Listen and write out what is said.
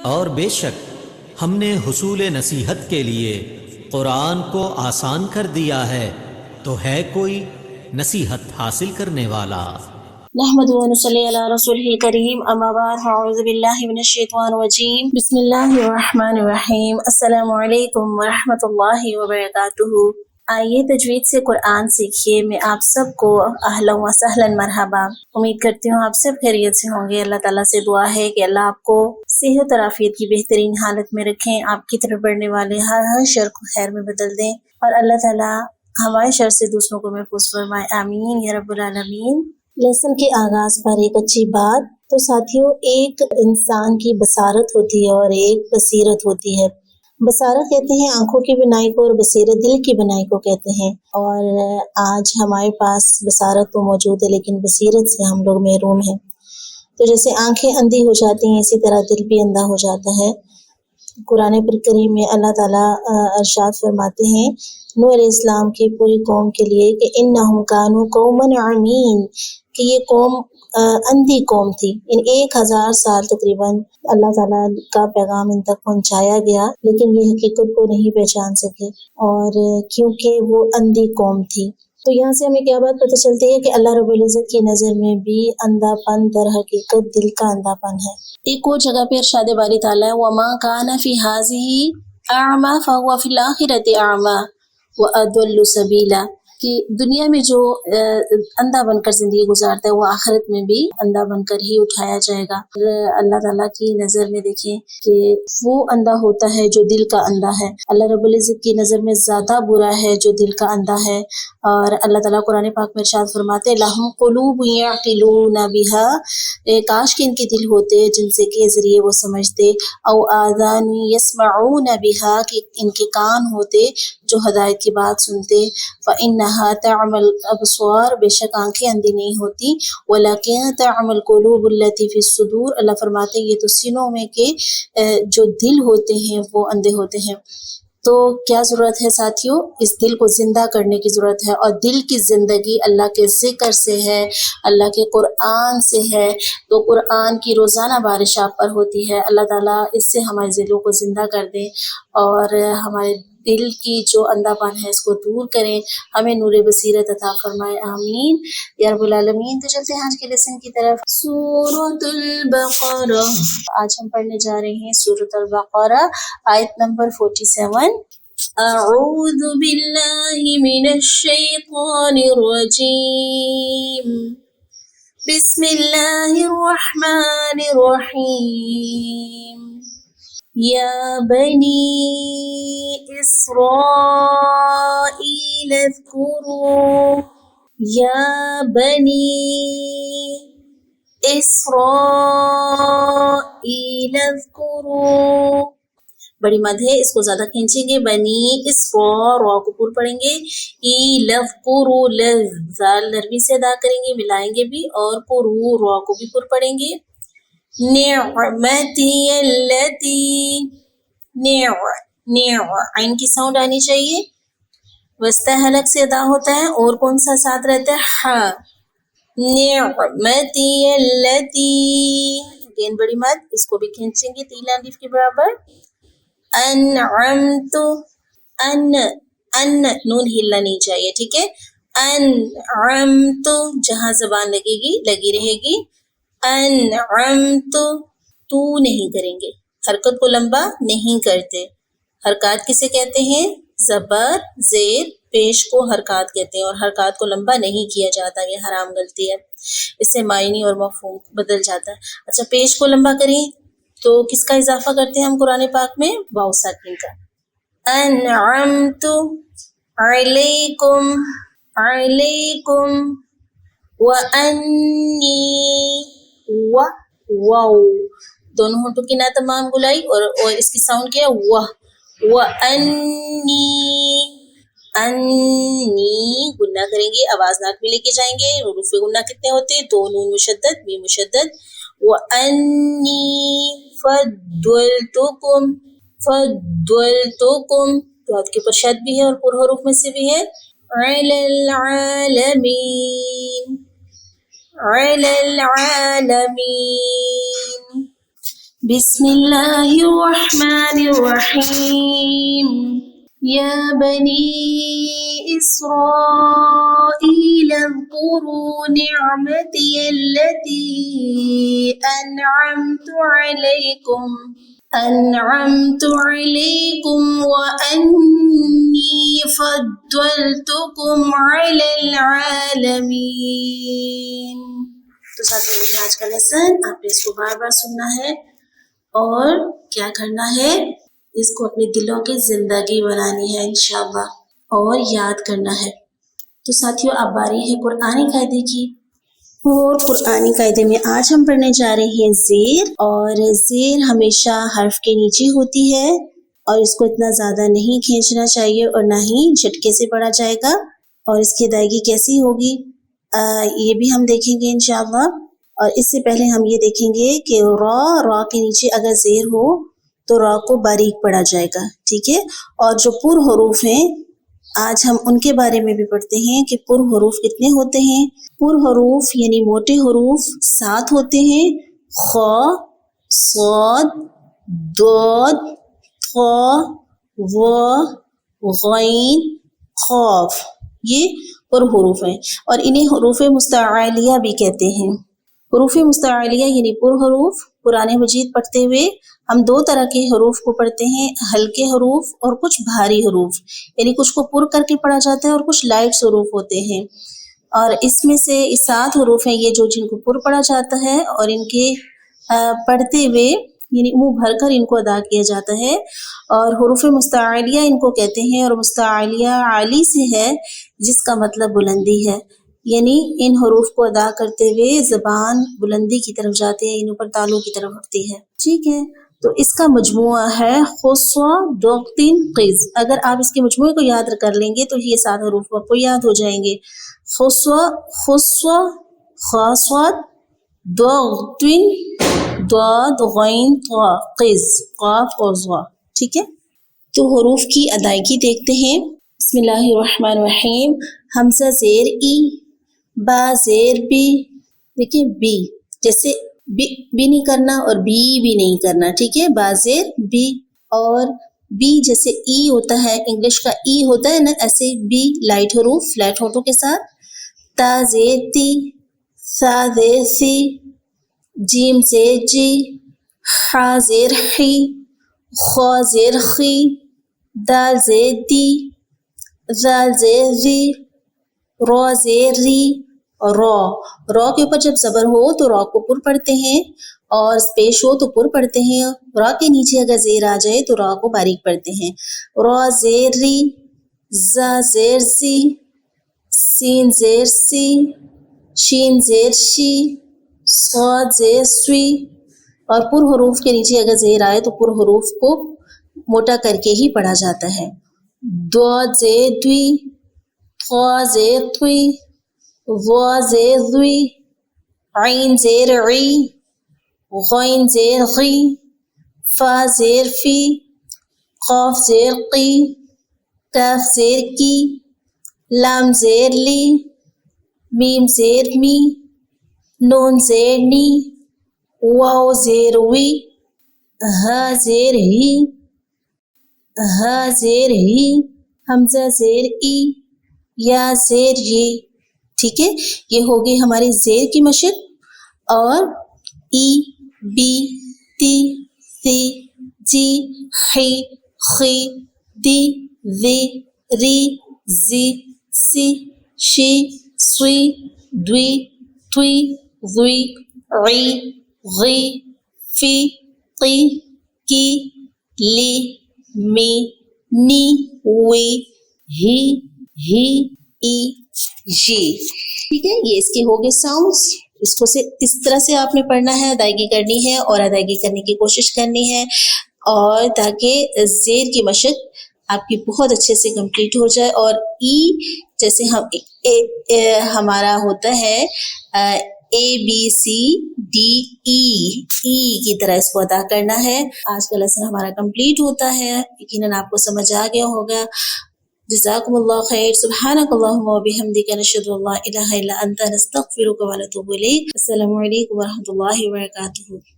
اور بے شک ہم نے حصول نصیحت کے لیے قرآن کو آسان کر دیا ہے، تو ہے کوئی نصیحت حاصل کرنے والا؟ نحمده ونصلي على رسوله الكريم اما بعد اعوذ بالله من الشیطان الرجیم بسم اللہ الرحمن الرحیم السلام علیکم ورحمۃ اللہ وبرکاتہ۔ آئیے تجوید سے قرآن سیکھیے میں آپ سب کو اہلا و سہلا مرحبا۔ امید کرتی ہوں آپ سب خیریت سے ہوں گے۔ اللہ تعالیٰ سے دعا ہے کہ اللہ آپ کو صحت اور عافیت کی بہترین حالت میں رکھیں، آپ کی طرف بڑھنے والے ہر شر کو خیر میں بدل دیں، اور اللہ تعالیٰ ہمارے شر سے دوسروں کو محفوظ فرمائے، آمین یا رب العالمین۔ لیسن کے آغاز پر ایک اچھی بات، تو ساتھیوں ایک انسان کی بصارت ہوتی ہے اور ایک بصیرت ہوتی ہے۔ بصارت کہتے ہیں آنکھوں کی بینائی کو، اور بصیرت دل کی بینائی کو کہتے ہیں۔ اور آج ہمارے پاس بصارت تو موجود ہے لیکن بصیرت سے ہم لوگ محروم ہیں۔ تو جیسے آنکھیں اندھی ہو جاتی ہیں اسی طرح دل بھی اندھا ہو جاتا ہے۔ قرآن کریم میں اللہ تعالیٰ ارشاد فرماتے ہیں نوح علیہ السلام کی پوری قوم کے لیے کہ انہم کانوا قوما عمین، کہ یہ قوم اندھی قوم تھی۔ ان 1000 سال تقریباً اللہ تعالیٰ کا پیغام ان تک پہنچایا گیا، لیکن یہ حقیقت کو نہیں پہچان سکے، اور کیونکہ وہ اندھی قوم تھی۔ تو یہاں سے ہمیں کیا بات پتہ چلتی ہے کہ اللہ رب العزت کی نظر میں بھی اندھا پن در حقیقت دل کا اندھا پن ہے۔ ایک اور جگہ پہ ارشاد باری تعالیٰ وَمَا كَانَ فِي هَٰذِهِ أَعْمَىٰ فَهُوَ فِي الْآخِرَةِ أَعْمَىٰ وَأَضَلُّ سَبِيلًا، کہ دنیا میں جو اندھا بن کر زندگی گزارتا ہے وہ آخرت میں بھی اندھا بن کر ہی اٹھایا جائے گا۔ اللہ تعالیٰ کی نظر میں دیکھیں کہ وہ اندھا ہوتا ہے جو دل کا اندھا ہے۔ اللہ رب العزت کی نظر میں زیادہ برا ہے جو دل کا اندھا ہے۔ اور اللہ تعالیٰ قرآن پاک میں ارشاد فرماتے لَهُمْ قُلُوبٌ يَعْقِلُونَ بِهَا، کاش کے ان کے دل ہوتے جن سے کے ذریعے وہ سمجھتے، او آذان يَسْمَعُونَ بِهَا، کہ ان کے کان ہوتے جو ہدایت کی بات سنتے، فَإِنَّهَا تَعْمَى الْأَبْصَارَ، بے شک آنکھیں اندھی نہیں ہوتی، وَلَكِنْ تَعْمَى الْقُلُوبُ الَّتِي فِي الصُّدُورِ، اللہ فرماتے یہ تو سینوں میں کے جو دل ہوتے ہیں وہ اندھے ہوتے ہیں۔ تو کیا ضرورت ہے ساتھیوں؟ اس دل کو زندہ کرنے کی ضرورت ہے، اور دل کی زندگی اللہ کے ذکر سے ہے، اللہ کے قرآن سے ہے۔ تو قرآن کی روزانہ بارش آپ پر ہوتی ہے، اللہ تعالیٰ اس سے ہمارے دلوں کو زندہ کر دے، اور ہمارے دل کی جو اندھا پن ہے اس کو دور کریں، ہمیں نور بصیرت عطا فرمائے، آمین یا رب العالمین۔ تو چلتے ہیں آج کے لیسن کی طرف۔ سورۃ البقرہ، آج ہم پڑھنے جا رہے ہیں سورۃ البقرہ، آیت نمبر 47۔ اعوذ باللہ من الشیطان الرجیم، بسم اللہ الرحمن الرحیم۔ یا بنی اسرائیل اذکروا، یا بنی اسرائیل اذکروا، بڑی مد ہے، اس کو زیادہ کھینچیں گے، بنی اسرا، را کو پر پڑھیں گے، ای لذکروا، زال نرمی سے ادا کریں گے، ملائیں گے بھی، اور قرو، را کو بھی پر پڑھیں گے، نعمتی اللتی، عین کی ساؤنڈ آنی چاہیے، وسطی حلق سے ادا ہوتا ہے، اور کون سا ساتھ رہتا ہے؟ ہا، نعمتی اللتی، اگین بڑی مد، اس کو بھی کھینچیں گے تیل الف کے برابر، انعمت، ان نون ہلنا نہیں چاہیے، ٹھیک ہے، انعمت، جہاں زبان لگے گی لگی رہے گی، انعمت، تو نہیں کریں گے، حرکت کو لمبا نہیں کرتے۔ حرکات کسے کہتے ہیں؟ زبر زیر پیش کو حرکات کہتے ہیں، اور حرکات کو لمبا نہیں کیا جاتا، یہ حرام غلطی ہے، اس سے معنی اور مفہوم بدل جاتا ہے۔ اچھا، پیش کو لمبا کریں تو کس کا اضافہ کرتے ہیں ہم قرآن پاک میں؟ واو ساکن کا۔ انعمت علیکم، علیکم، وانی، واو، دونوں ہونٹوں کی نہ تمام گلائی، اور اس کی ساؤنڈ کیا ہے؟ وانی، انی، گنہ کریں گے، آواز ناک میں لے کے جائیں گے۔ حروف گنہ کتنے ہوتے ہیں؟ 2، نون مشدد، میم مشدد، وانی فضلتکم، فضلتکم، تو آپ کے اوپر شد بھی ہے اور پر حروف میں سے بھی ہے، علی العالمین، علی العالمین۔ بسم اللہ الرحمن الرحیم یا بنی اسرائیل اذکروا نعمتی التي أنعمت عليكم وأني فضلتكم على العالمين. تو ساتھیوں مجھے آج کا لیسن آپ نے اس کو بار بار سننا ہے اور کیا کرنا ہے، اس کو اپنے دلوں کی زندگی بنانی ہے انشاءاللہ اور یاد کرنا ہے. تو ساتھیوں اب باری ہے قرآنی قاعدے کی، اور قرآنی قاعدے میں آج ہم پڑھنے جا رہے ہیں زیر. اور زیر ہمیشہ حرف کے نیچے ہوتی ہے اور اس کو اتنا زیادہ نہیں کھینچنا چاہیے اور نہ ہی جھٹکے سے پڑھا جائے گا. اور اس کی ادائیگی کیسی ہوگی یہ بھی ہم دیکھیں گے انشاءاللہ. اور اس سے پہلے ہم یہ دیکھیں گے کہ را کے نیچے اگر زیر ہو تو را کو باریک پڑھا جائے گا، ٹھیک ہے. اور جو پر حروف ہیں آج ہم ان کے بارے میں بھی پڑھتے ہیں کہ پر حروف کتنے ہوتے ہیں. پر حروف یعنی موٹے حروف 7 ہوتے ہیں، خ، صاد، ضاد، ط، و، غین، قاف، یہ پر حروف ہیں. اور انہیں حروف مستعالیہ بھی کہتے ہیں. حروف مستعالیہ یعنی پر حروف. قرآن مجید پڑھتے ہوئے ہم 2 طرح کے حروف کو پڑھتے ہیں، ہلکے حروف اور کچھ بھاری حروف، یعنی کچھ کو پر کر کے پڑھا جاتا ہے اور کچھ لائٹ حروف ہوتے ہیں. اور اس میں سے 7 حروف ہیں یہ جو جن کو پر پڑھا جاتا ہے اور ان کے پڑھتے ہوئے یعنی منہ بھر کر ان کو ادا کیا جاتا ہے. اور حروف مستعالیہ ان کو کہتے ہیں. اور مستعالیہ عالی سے ہے جس کا مطلب بلندی ہے، یعنی ان حروف کو ادا کرتے ہوئے زبان بلندی کی طرف جاتے ہیں، ان اوپر تالوں کی طرف اٹھتی ہے، ٹھیک ہے. تو اس کا مجموعہ ہے خصوہ دوقتین قز. اگر آپ اس کے مجموعے کو یاد کر لیں گے تو یہ 7 حروف آپ کو یاد ہو جائیں گے. خصوہ، خاصوات، دوقتین، ضاد، غین، طا، قز، قاف اور ظا، ٹھیک ہے. تو حروف کی ادائیگی دیکھتے ہیں. بسم اللہ الرحمن الرحیم. حمزہ زیر ای، با زیر بی. دیکھیں بی جیسے بی نہیں کرنا اور بی بھی نہیں کرنا، ٹھیک ہے. با زیر بی. اور بی جیسے ای ہوتا ہے، انگلش کا ای ہوتا ہے نا، ایسے بی لائٹ حروف فلیٹ ہونٹوں کے ساتھ. تا زیر تی، سا زیر سی، جیم زیر جی، حا زیر حی، خا زیر خی، دال زیر دی، زال زیر ری، را زیر ری. اور را کے اوپر جب زبر ہو تو را کو پر پڑھتے ہیں اور پیش ہو تو پر پڑھتے ہیں. را کے نیچے اگر زیر آ جائے تو را کو باریک پڑھتے ہیں. را زیر ری، زا زیر زی، سین زیر سی، شین زیر شی، صاد زیر سوی. اور پر حروف کے نیچے اگر زیر آئے تو پر حروف کو موٹا کر کے ہی پڑھا جاتا ہے. ضاد زیر دوی، طا زیر طوی، وا زیر ذوی، عین زیر عی، غین زیر غی، فا زیر فی، قاف زیر قی، کاف زیر کی، لام زیر لی، میم زیر می، نون زیر نی، واو زیر وی، ہا زیر ہی، ہا زیر ہی، حمزہ زیر ای، یا زیر یہ، ٹھیک ہے. یہ ہوگی ہماری زیر کی مشق. اور ای، بی، تی، سی، جی، حی، خی، دی، وی، ری، زی، سی، شی، سوی، دوی، توی، ذوی، عی، غی، فی، قی، کی، لی، می، نی، وی، ہی، ای، جی، ٹھیک ہے. یہ اس کے ہو گئے ساؤنڈس. اس کو اس طرح سے آپ نے پڑھنا ہے، ادائیگی کرنی ہے اور ادائیگی کرنے کی کوشش کرنی ہے، اور تاکہ زیر کی مشق آپ کی بہت اچھے سے کمپلیٹ ہو جائے. اور ای جیسے ہمارا ہوتا ہے اے بی سی ڈی ای کی طرح اس کو ادا کرنا ہے. آج کا لیسن ہمارا کمپلیٹ ہوتا ہے، یقیناً آپ کو سمجھ آ گیا ہوگا. جزاکم اللہ خیر. سبحانک اللہم و بحمدک، نشہد ان لا الہ الا انت، نستغفرک و نتوب الیک. السلام علیکم و رحمۃ اللہ وبرکاتہ.